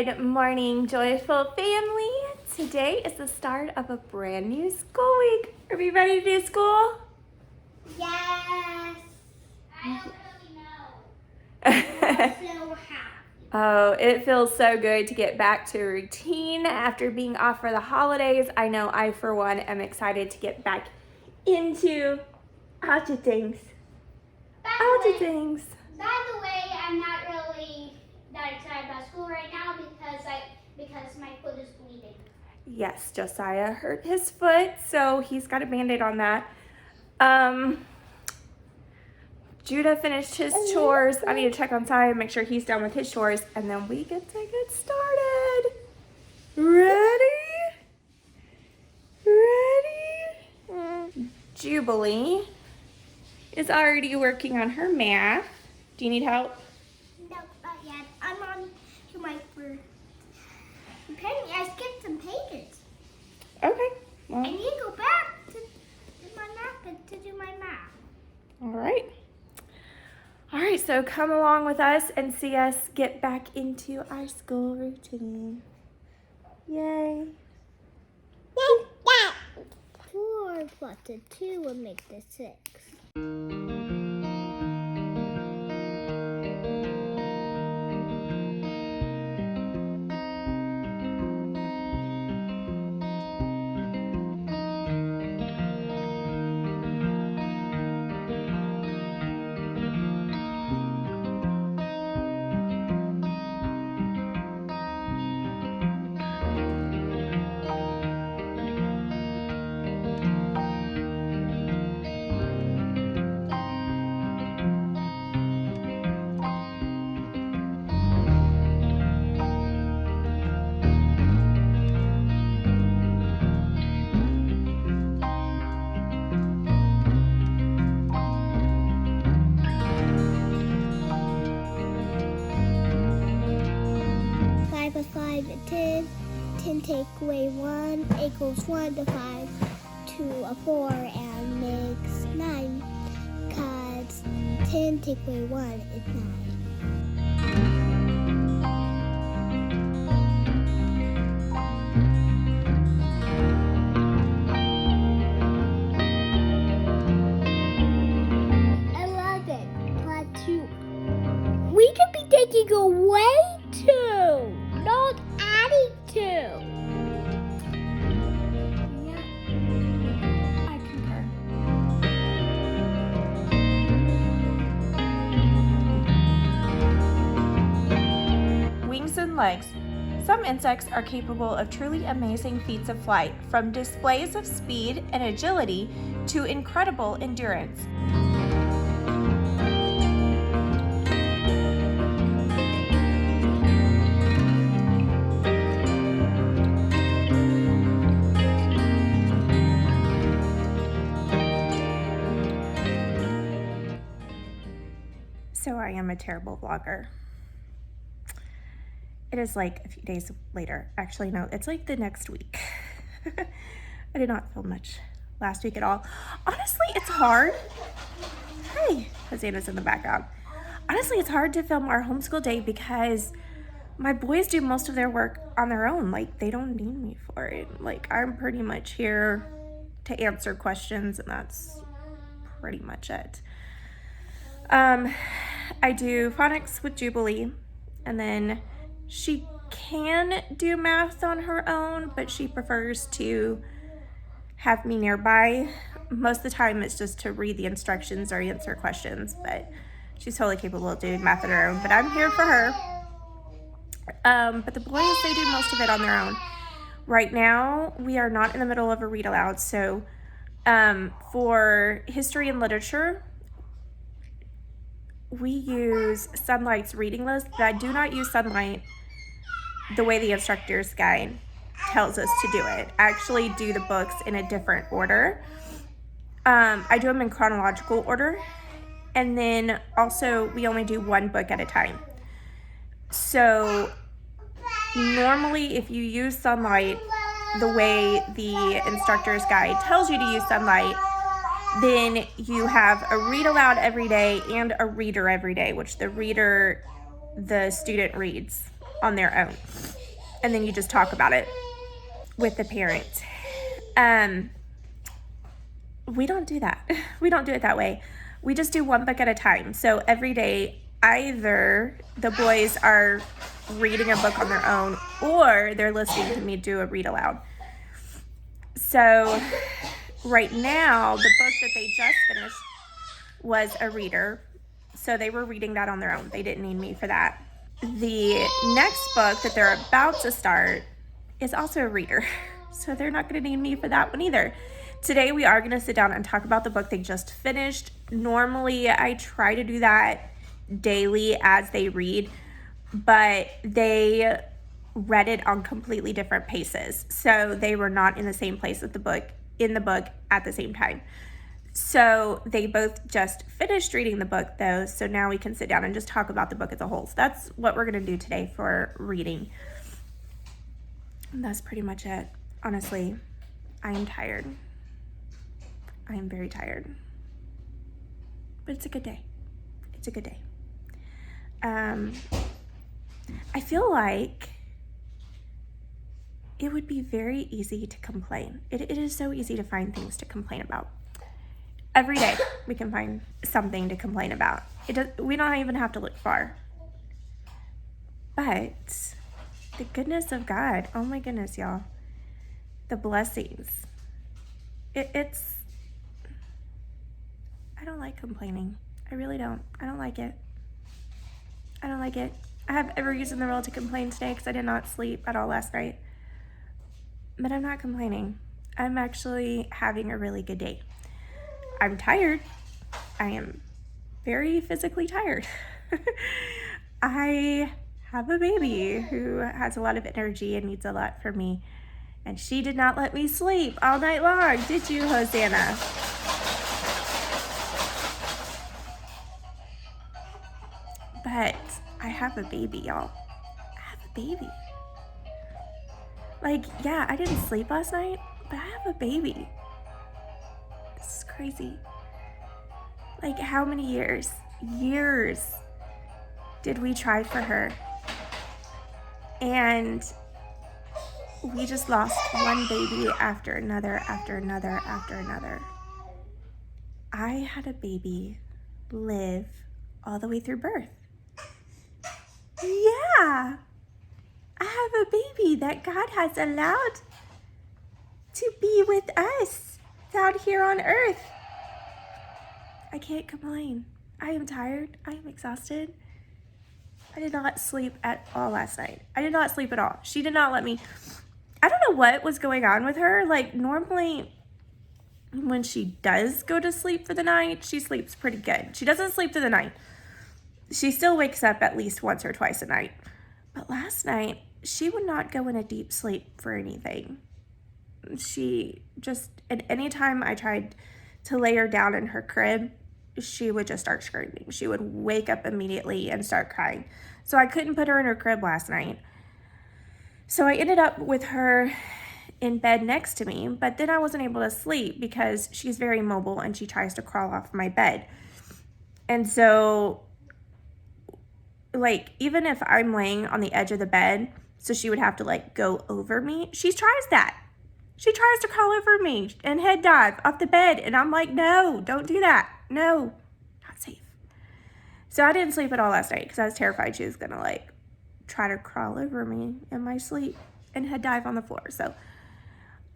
Good morning, joyful family. Today is the start of a brand new school week. Are we ready to do school? Yes. I don't really know. I'm so happy. Oh, it feels so good to get back to a routine after being off for the holidays. I know I, for one, am excited to get back into all the things. By the way, I'm not really that excited about school right now because my foot is bleeding. Yes, Josiah hurt his foot, so he's got a Band-Aid on that. Judah finished his chores. I need to check on Siah and make sure he's done with his chores, and then we get to get started. Ready? Jubilee is already working on her math. Do you need help? No, not yet. I'm on to my first. Apparently, I skipped some pages. Okay. Well, I need to go back to my math to do my math. all right. All right, so come along with us and see us get back into our school routine. Yay. 4 plus 2 will make the 6. Plus 5 is 10. 10 take away 1 equals 1 to 5 to a 4 and makes 9. Because 10 take away 1 is 9. We could be taking away 2, not adding 2. Yeah, I concur. Wings and legs. Some insects are capable of truly amazing feats of flight, from displays of speed and agility to incredible endurance. So I am a terrible vlogger. It is like a few days later. Actually, no, it's like the next week. I did not film much last week at all. Honestly, it's hard. Hey, Hosanna's in the background. Honestly, it's hard to film our homeschool day because my boys do most of their work on their own. Like, they don't need me for it. Like, I'm pretty much here to answer questions, and that's pretty much it. I do phonics with Jubilee, and then she can do math on her own, but she prefers to have me nearby. Most of the time it's just to read the instructions or answer questions, but she's totally capable of doing math on her own, but I'm here for her. But the boys, they do most of it on their own. Right now, we are not in the middle of a read aloud, so for history and literature, we use Sunlight's reading list, but I do not use Sunlight the way the instructor's guide tells us to do it. I actually do the books in a different order. I do them in chronological order, and then also we only do one book at a time. So normally if you use Sunlight the way the instructor's guide tells you to use Sunlight, then you have a read aloud every day and a reader every day, which the reader, the student reads. on their own. And then you just talk about it with the parents. We don't do that. We don't do it that way. We just do one book at a time. So every day, either the boys are reading a book on their own or they're listening to me do a read aloud. So right now, the book that they just finished was a reader. So they were reading that on their own. They didn't need me for that. The next book that they're about to start is also a reader. So they're not going to need me for that one either. Today we are going to sit down and talk about the book they just finished. Normally I try to do that daily as they read, but they read it on completely different paces. So they were not in the same place with the book at the same time. So they both just finished reading the book though. So now we can sit down and just talk about the book as a whole. So that's what we're going to do today for reading. And that's pretty much it. Honestly, I am tired. I am very tired. But it's a good day. It's a good day. I feel like it would be very easy to complain. It is so easy to find things to complain about. Every day we can find something to complain about. We don't even have to look far. But the goodness of God, oh my goodness, y'all. The blessings. It's, I don't like complaining. I really don't. I don't like it. I don't like it. I have every reason in the world to complain today because I did not sleep at all last night. But I'm not complaining. I'm actually having a really good day. I'm tired. I am very physically tired. I have a baby who has a lot of energy and needs a lot from me. And she did not let me sleep all night long, did you, Hosanna? But I have a baby, y'all. I have a baby. Like, yeah, I didn't sleep last night, but I have a baby. This is crazy. Like, how many years did we try for her? And we just lost one baby after another, after another, after another. I had a baby live all the way through birth. Yeah. I have a baby that God has allowed to be with us out here on earth. I can't complain. I am tired. I am exhausted. I did not sleep at all last night. I did not sleep at all. She did not let me. I don't know what was going on with her. Like, normally when she does go to sleep for the night, she sleeps pretty good. She doesn't sleep through the night. She still wakes up at least once or twice a night. But last night, she would not go in a deep sleep for anything. She just, at any time I tried to lay her down in her crib, she would just start screaming. She would wake up immediately and start crying. So I couldn't put her in her crib last night. So I ended up with her in bed next to me, but then I wasn't able to sleep because she's very mobile and she tries to crawl off my bed. And so, like, even if I'm laying on the edge of the bed, so she would have to, like, go over me, she tries that. She tries to crawl over me and head dive off the bed, and I'm like, no, don't do that. No, not safe. So I didn't sleep at all last night because I was terrified she was gonna, like, try to crawl over me in my sleep and head dive on the floor. So,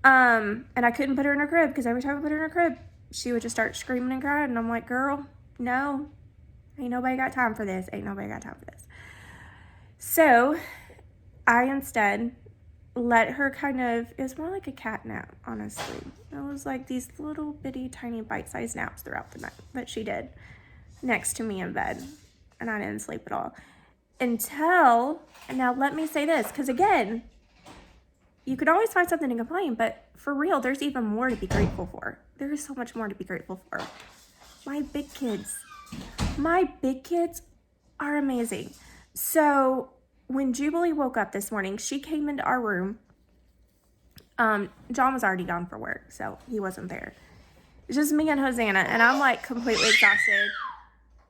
and I couldn't put her in her crib because every time I put her in her crib, she would just start screaming and crying. And I'm like, girl, no, ain't nobody got time for this. Ain't nobody got time for this. So I instead let her kind of, it was more like a cat nap, honestly. It was like these little bitty tiny bite-sized naps throughout the night that she did next to me in bed. And I didn't sleep at all. Until, and now let me say this, because again, you could always find something to complain, but for real, there's even more to be grateful for. There is so much more to be grateful for. My big kids are amazing. So when Jubilee woke up this morning, she came into our room. John was already gone for work, so he wasn't there. It's just me and Hosanna, and I'm like completely exhausted.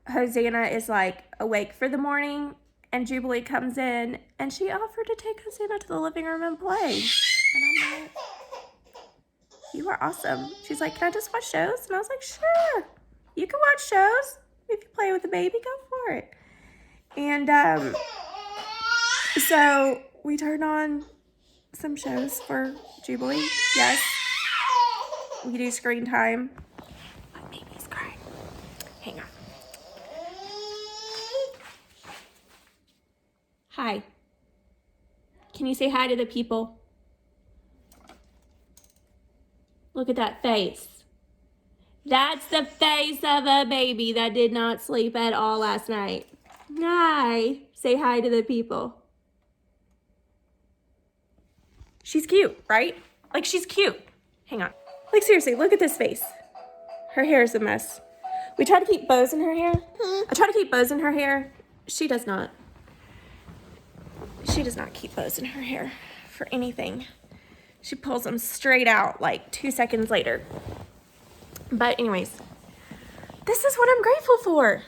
Hosanna is like awake for the morning, And Jubilee comes in, and she offered to take Hosanna to the living room and play. And I'm like, you are awesome. She's like, can I just watch shows? And I was like, sure. You can watch shows. If you play with the baby, go for it. And so we turned on some shows for Jubilee. Yes. We do screen time. My baby's crying. Hang on. Hi. Can you say hi to the people? Look at that face. That's the face of a baby that did not sleep at all last night. Hi. Say hi to the people. She's cute, right? Like, she's cute. Hang on. Like, seriously, look at this face. Her hair is a mess. We try to keep bows in her hair. I try to keep bows in her hair. She does not. She does not keep bows in her hair for anything. She pulls them straight out like 2 seconds later. But anyways, this is what I'm grateful for.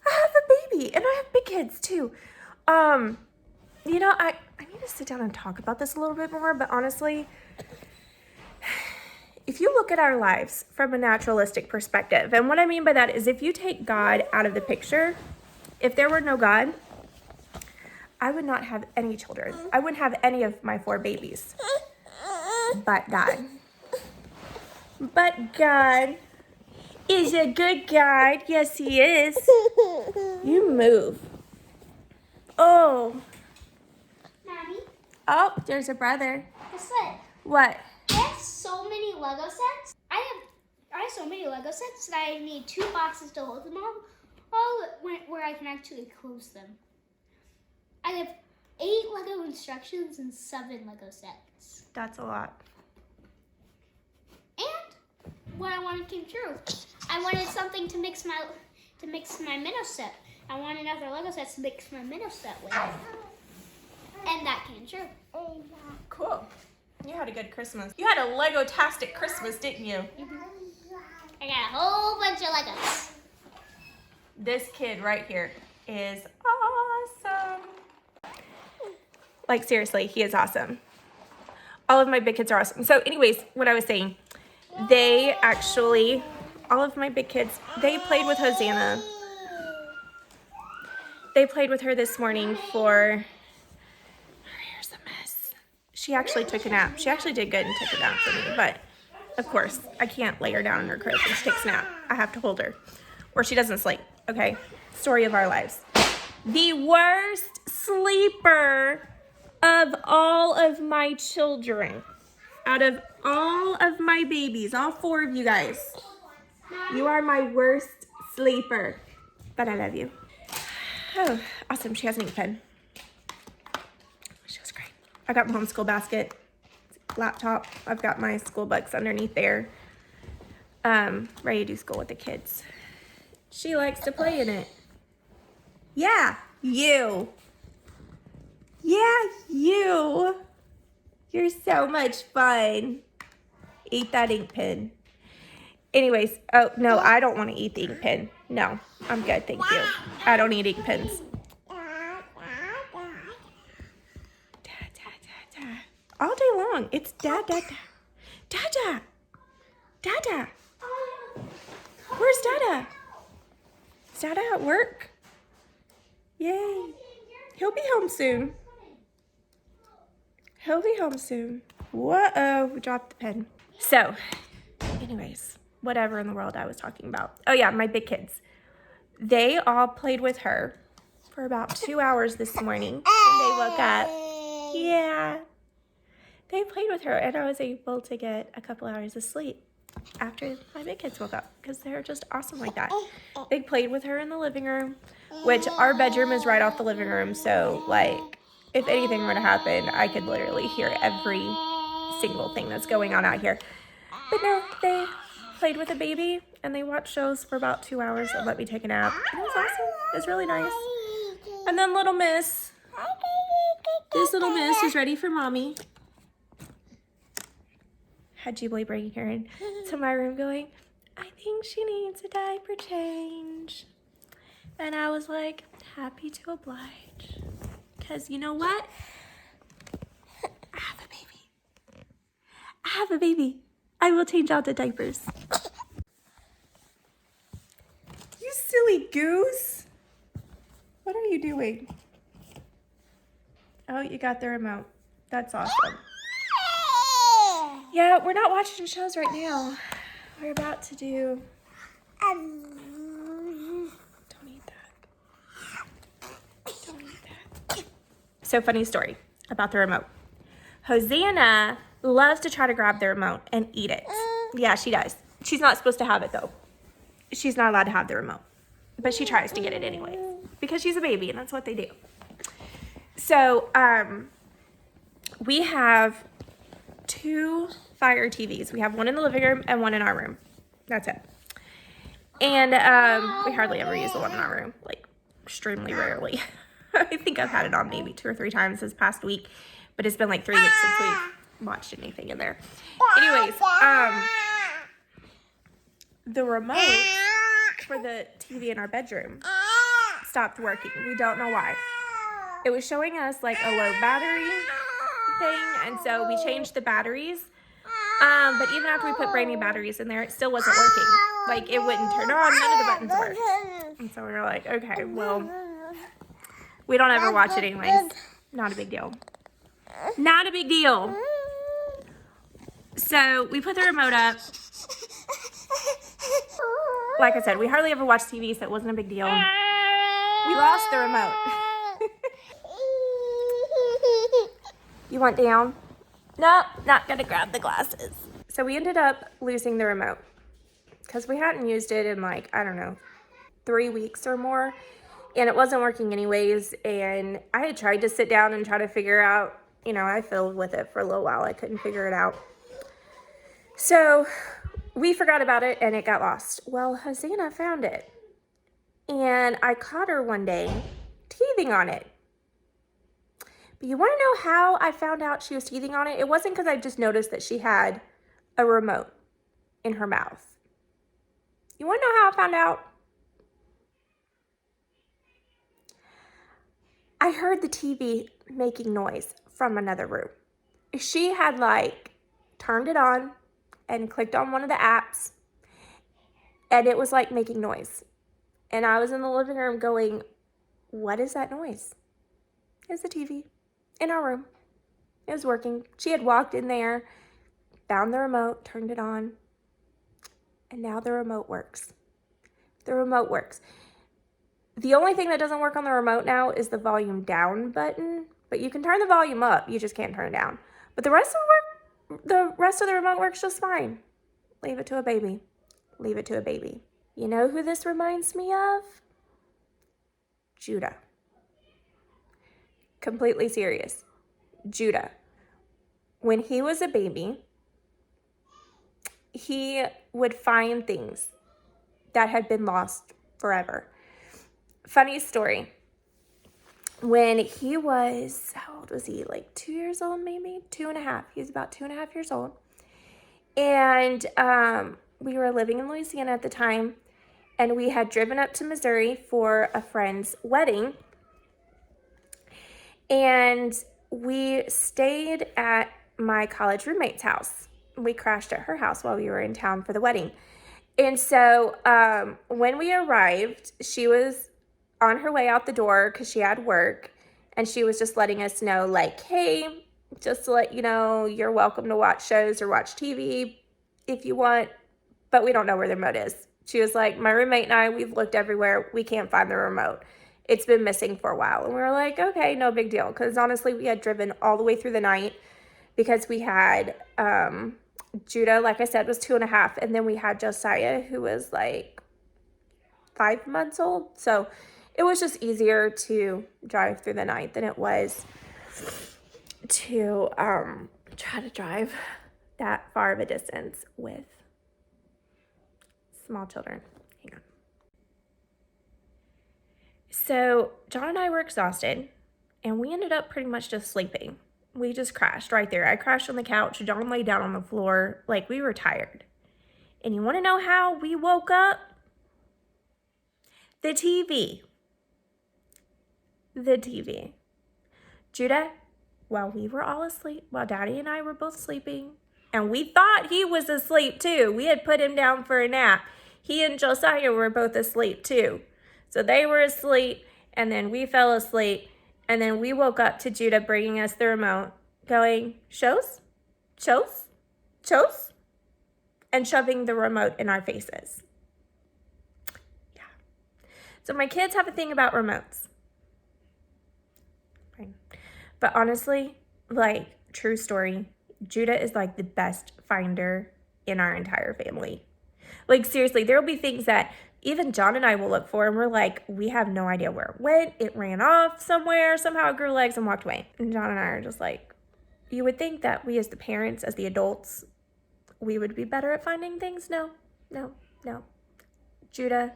I have a baby and I have big kids too. You know, I need to sit down and talk about this a little bit more, but honestly, if you look at our lives from a naturalistic perspective, and what I mean by that is if you take God out of the picture, if there were no God, I would not have any children. I wouldn't have any of my 4 babies. But God. But God is a good God. Yes, he is. You move. Oh. Mommy? Oh, there's a brother. Guess what? What? I have so many Lego sets. I have so many Lego sets that I need 2 boxes to hold them all where I can actually close them. I have 8 Lego instructions and 7 Lego sets. That's a lot. And what I wanted came true. I wanted something to mix my minnow set. I wanted another Lego set to mix my minnow set with. And that came true. Cool. You had a good Christmas. You had a Lego-tastic Christmas, didn't you? Mm-hmm. I got a whole bunch of Legos. This kid right here is awesome. Like, seriously, he is awesome. All of my big kids are awesome. So anyways, what I was saying, they actually, all of my big kids, they played with Hosanna. They played with her this morning for, her hair's a mess. She actually took a nap. She actually did good and took a nap for me, but of course, I can't lay her down in her crib when she takes a nap. I have to hold her, or she doesn't sleep, okay? Story of our lives. The worst sleeper of all of my children, out of all of my babies, all 4 of you guys, you are my worst sleeper, but I love you. Oh, awesome. She has an ink pen. She was great. I got my homeschool basket, laptop. I've got my school books underneath there. Ready to do school with the kids. She likes to play in it. Yeah, you. Yeah, you. You're so much fun. Eat that ink pen. Anyways, oh, no, I don't want to eat the ink pen. No, I'm good, thank you. I don't need ink pens. All day long, it's Dada. Dada. Dada. Where's Dada? Is Dada at work? Yay. He'll be home soon. He'll be home soon. Whoa, we dropped the pen. So, anyways, whatever in the world I was talking about. Oh yeah, my big kids. They all played with her for about 2 hours this morning when they woke up. Yeah. They played with her and I was able to get a couple hours of sleep after my big kids woke up because they're just awesome like that. They played with her in the living room, which our bedroom is right off the living room. So like, if anything were to happen, I could literally hear every single thing that's going on out here. But no, they played with a baby and they watched shows for about 2 hours and let me take a nap. It was awesome. It was really nice. And then little miss, this little miss is ready for mommy. Had Jubilee bringing her into my room going, I think she needs a diaper change. And I was like, Happy to oblige. Because you know what? I have a baby. I have a baby. I will change out the diapers. You silly goose. What are you doing? Oh, you got the remote. That's awesome. Yeah, we're not watching shows right now. We're about to do... Don't eat that. Don't eat that. So, funny story about the remote. Hosanna loves to try to grab the remote and eat it. Yeah, she does. She's not supposed to have it, though. She's not allowed to have the remote. But she tries to get it anyways. Because she's a baby, and that's what they do. So, we have 2 Fire TVs. We have one in the living room and one in our room. That's it. And we hardly ever use the one in our room, like extremely rarely. I think I've had it on maybe 2 or 3 times this past week, but it's been like 3 weeks since we've watched anything in there. Anyways, the remote for the TV in our bedroom stopped working. We don't know why. It was showing us like a low battery thing, and so we changed the batteries. But even after we put brand new batteries in there, it still wasn't working. Like, it wouldn't turn on. None of the buttons worked. And so we were like, okay, well, we don't ever watch it anyways. Not a big deal. Not a big deal. So we put the remote up. Like I said, we hardly ever watch TV, so it wasn't a big deal. We lost the remote. You want down? Nope, not gonna grab the glasses. So we ended up losing the remote because we hadn't used it in like, I don't know, 3 weeks or more, and it wasn't working anyways. And I had tried to sit down and try to figure out, you know, I fiddled with it for a little while. I couldn't figure it out. So we forgot about it and it got lost. Well, Hosanna found it, and I caught her one day teething on it. But you want to know how I found out she was teething on it? It wasn't because I just noticed that she had a remote in her mouth. You want to know how I found out? I heard the TV making noise from another room. She had like turned it on and clicked on one of the apps, and it was like making noise. And I was in the living room going, what is that noise? It's the TV. In our room. It was working. She had walked in there, found the remote, turned it on, and now the remote works. The remote works. The only thing that doesn't work on the remote now is the volume down button, but you can turn the volume up, you just can't turn it down. But the rest of the remote works just fine. Leave it to a baby. Leave it to a baby. You know who this reminds me of? Judah. Completely serious. Judah. When he was a baby, he would find things that had been lost forever. Funny story. When he was, how old was he? Like 2 years old, maybe? 2.5. He was about 2.5 years old. And we were living in Louisiana at the time, and we had driven up to Missouri for a friend's wedding. And we stayed at my college roommate's house. We crashed at her house while we were in town for the wedding. And so when we arrived, she was on her way out the door because she had work. And she was just letting us know, like, hey, just to let you know, you're welcome to watch shows or watch TV if you want, but we don't know where the remote is. She was like, my roommate and I, we've looked everywhere. We can't find the remote. It's been missing for a while. And we were like, okay, no big deal. Because honestly, we had driven all the way through the night because we had Judah, like I said, was 2.5. And then we had Josiah, who was like 5 months old. So it was just easier to drive through the night than it was to try to drive that far of a distance with small children. Hang on. So John and I were exhausted, and we ended up pretty much just sleeping. We just crashed right there. I crashed on the couch. John laid down on the floor like we were tired. And you want to know how we woke up? The TV. the TV. Judah, while we were all asleep, while Daddy and I were both sleeping, and we thought he was asleep too. We had put him down for a nap. He and Josiah were both asleep too. So they were asleep, and then we fell asleep, and then we woke up to Judah bringing us the remote, going, shows, shows, shows, and shoving the remote in our faces. Yeah. So my kids have a thing about remotes. Fine. But honestly, like, true story, Judah is like the best finder in our entire family. Like, seriously, there'll be things that even John and I will look for, and we're like, we have no idea where it went. It ran off somewhere. Somehow it grew legs and walked away. And John and I are just like, you would think that we as the parents, as the adults, we would be better at finding things. No. Judah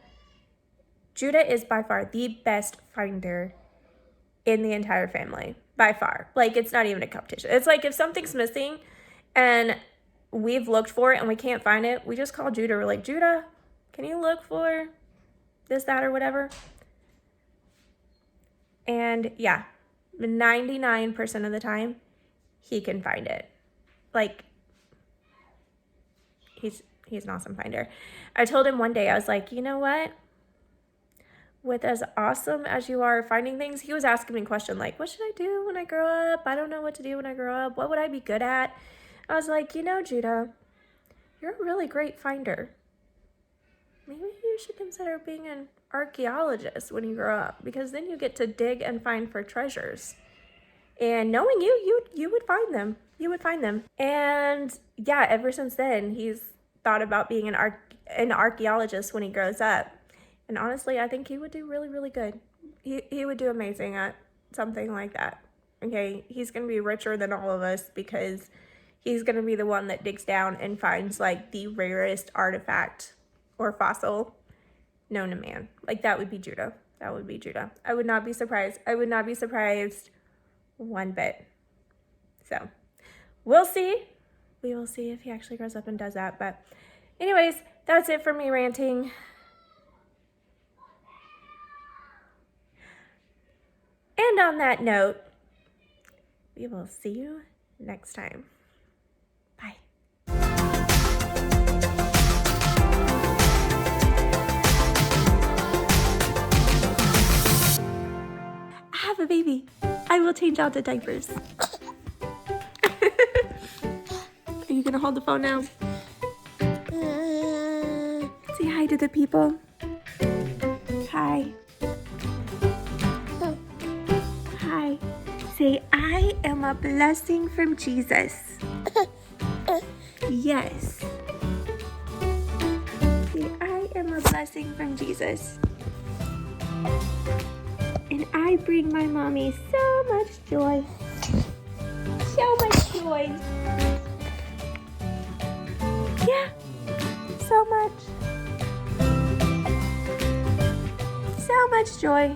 is by far the best finder in the entire family. By far. Like, it's not even a competition. It's like if something's missing and we've looked for it and we can't find it, we just call Judah. We're like, Judah, can you look for this, that, or whatever? And yeah, 99% of the time, he can find it. Like, he's an awesome finder. I told him one day, I was like, you know what? With as awesome as you are finding things, he was asking me a question like, what should I do when I grow up? I don't know what to do when I grow up. What would I be good at? I was like, you know, Judah, you're a really great finder. Maybe you should consider being an archaeologist when you grow up, because then you get to dig and find for treasures. And knowing you would find them. You would find them. And yeah, ever since then, he's thought about being an archaeologist when he grows up. And honestly, I think he would do really, really good. He would do amazing at something like that. Okay, he's going to be richer than all of us because he's going to be the one that digs down and finds like the rarest artifact or fossil known to man. Like, that would be Judah. That would be Judah. I would not be surprised. I would not be surprised one bit. So, we'll see. We will see if he actually grows up and does that. But anyways, that's it for me ranting. And on that note, we will see you next time. Bye. I have a baby. I will change out the diapers. Are you gonna hold the phone now? Say hi to the people. Hi. Hi. Say, I am a blessing from Jesus. Yes. Say, I am a blessing from Jesus. And I bring my mommy so much joy. So much joy. Yeah, so much. So much joy.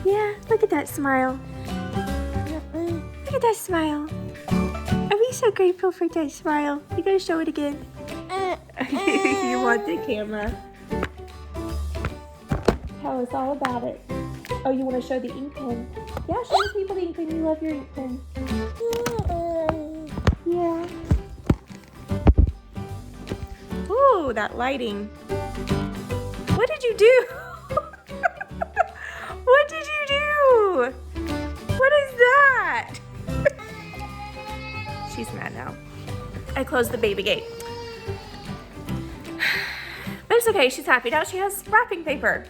Yeah, look at that smile. Look at that smile. Are we so grateful for that smile? You gotta show it again. You want the camera. Tell us all about it. Oh, you want to show the ink pen? Yeah, show the people the ink pen. You love your ink pen. Yeah. Ooh, that lighting. What did you do? What did you do? What is that? She's mad now. I closed the baby gate. But it's okay. She's happy now. She has wrapping paper.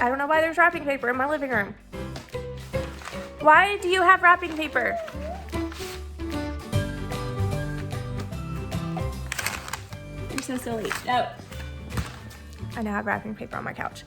I don't know why there's wrapping paper in my living room. Why do you have wrapping paper? You're so silly. No. I now have wrapping paper on my couch.